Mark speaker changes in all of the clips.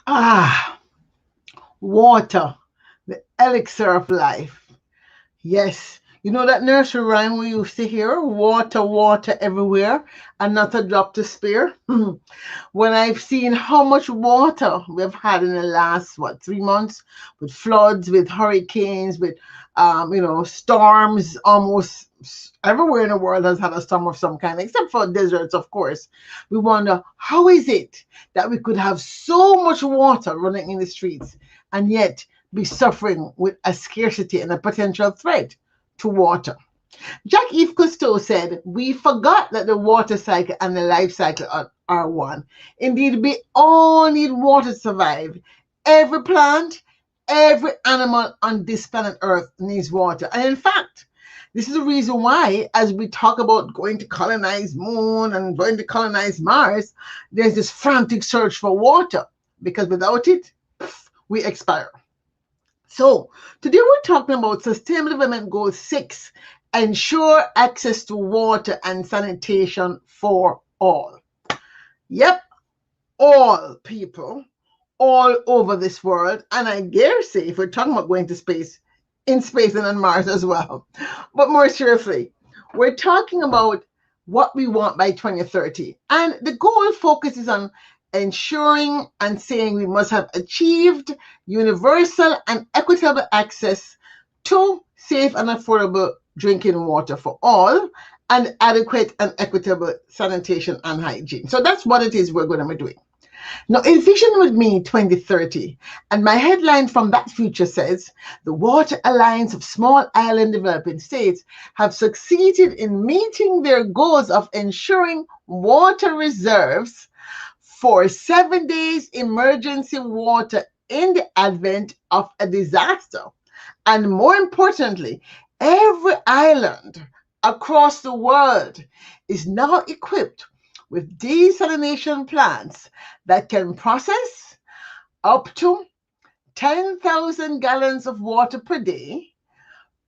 Speaker 1: Ah, water, the elixir of life. Yes. You know that nursery rhyme we used to hear? Water, water everywhere, and not a drop to spare. When I've seen how much water we've had in the last, 3 months, with floods, with hurricanes, with, storms, almost everywhere in the world has had a storm of some kind, except for deserts, of course. We wonder, how is it that we could have so much water running in the streets and yet be suffering with a scarcity and a potential threat to water? Jacques-Yves Cousteau said, "We forgot that the water cycle and the life cycle are one. Indeed, we all need water to survive. Every plant, every animal on this planet Earth needs water." And in fact, this is the reason why, as we talk about going to colonize Moon and going to colonize Mars, there's this frantic search for water, because without it, we expire. So today we're talking about Sustainable Development Goal 6, ensure access to water and sanitation for all. Yep, all people, all over this world. And I dare say, if we're talking about going to space, in space and on Mars as well. But more seriously, we're talking about what we want by 2030. And the goal focuses on ensuring and saying we must have achieved universal and equitable access to safe and affordable drinking water for all, and adequate and equitable sanitation and hygiene. So that's what it is we're going to be doing. Now, envision with me 2030, and my headline from that future says, "The Water Alliance of Small Island Developing States have succeeded in meeting their goals of ensuring water reserves for 7 days emergency water in the advent of a disaster. And more importantly, every island across the world is now equipped with desalination plants that can process up to 10,000 gallons of water per day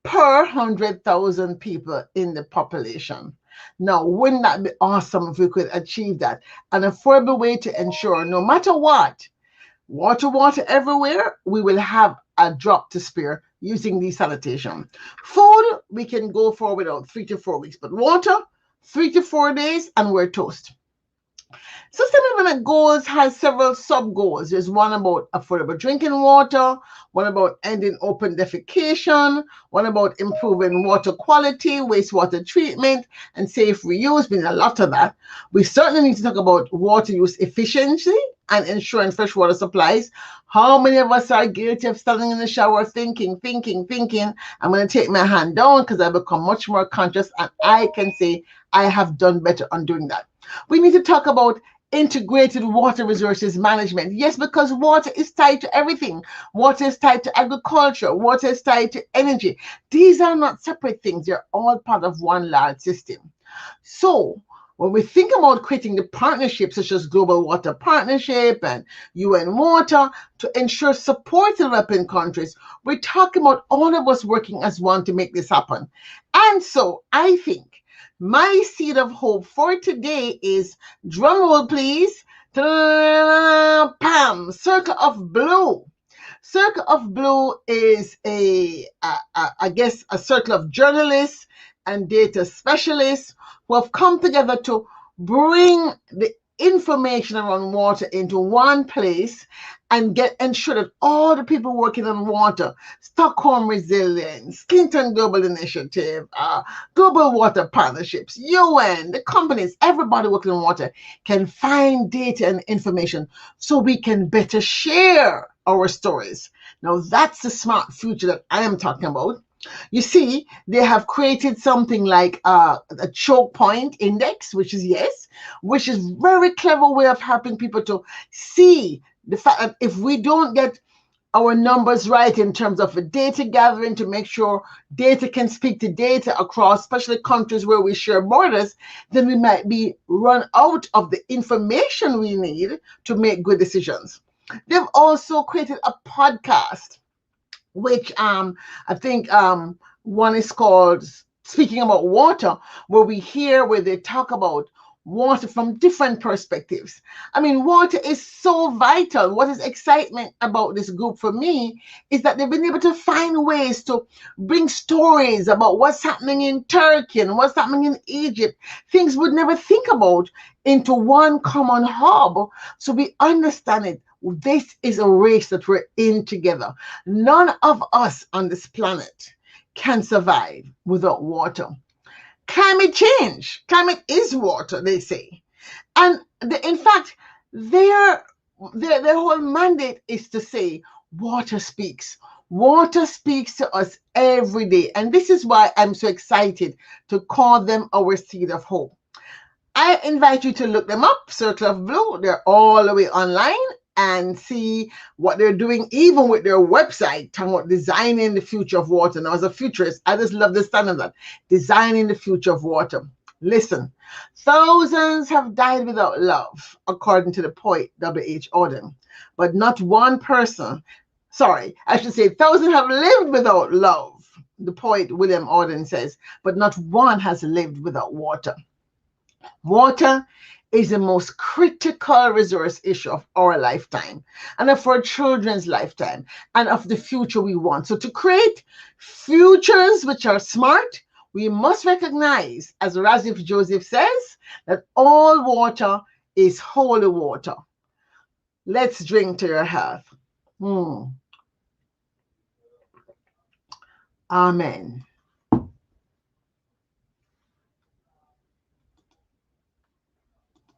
Speaker 1: per 100,000 people in the population." Now, wouldn't that be awesome if we could achieve that? An affordable way to ensure no matter what, water everywhere, we will have a drop to spare using desalination. Food, we can go for without 3 to 4 weeks, but water, 3 to 4 days, and we're toast. Sustainable Development Goals has several sub-goals. There's one about affordable drinking water, one about ending open defecation, one about improving water quality, wastewater treatment, and safe reuse. Been a lot of that. We certainly need to talk about water use efficiency and ensuring freshwater supplies. How many of us are guilty of standing in the shower thinking, I'm going to take my hand down because I've become much more conscious, and I can say I have done better on doing that. We need to talk about integrated water resources management. Yes, because water is tied to everything. Water is tied to agriculture. Water is tied to energy. These are not separate things. They're all part of one large system. So when we think about creating the partnerships such as Global Water Partnership and UN Water to ensure support to developing countries, we're talking about all of us working as one to make this happen. And so I think my seed of hope for today is, drum roll please, pam, Circle of Blue. Circle of Blue is I guess, a circle of journalists and data specialists who have come together to bring the information around water into one place and ensure that all the people working on water, Stockholm Resilience, Clinton Global Initiative, Global Water Partnerships, UN, the companies, everybody working on water can find data and information so we can better share our stories. Now that's the smart future that I am talking about. You see, they have created something like a choke point index, which is very clever way of helping people to see the fact that if we don't get our numbers right in terms of the data gathering to make sure data can speak to data across, especially countries where we share borders, then we might be run out of the information we need to make good decisions. They've also created a podcast, which I think one is called Speaking About Water, where they talk about water from different perspectives. I mean, water is so vital. What is excitement about this group for me is that they've been able to find ways to bring stories about what's happening in Turkey and what's happening in Egypt, things we'd never think about, into one common hub. So we understand it. This is a race that we're in together. None of us on this planet can survive without water. Climate change. Climate is water, they say. And in fact, their whole mandate is to say, water speaks. Water speaks to us every day. And this is why I'm so excited to call them our seed of hope. I invite you to look them up, Circle of Blue. They're all the way online, and see what they're doing, even with their website, talking about designing the future of water. Now, as a futurist, I just love the sound of that. Designing the future of water. Listen, thousands have died without love, according to the poet W.H. Auden. But not one person, sorry, I should say thousands have lived without love, the poet William Auden says, but not one has lived without water. Water is the most critical resource issue of our lifetime and of our children's lifetime and of the future we want. So to create futures which are smart, we must recognize, as Razif Joseph says, that all water is holy water. Let's drink to your health. Amen.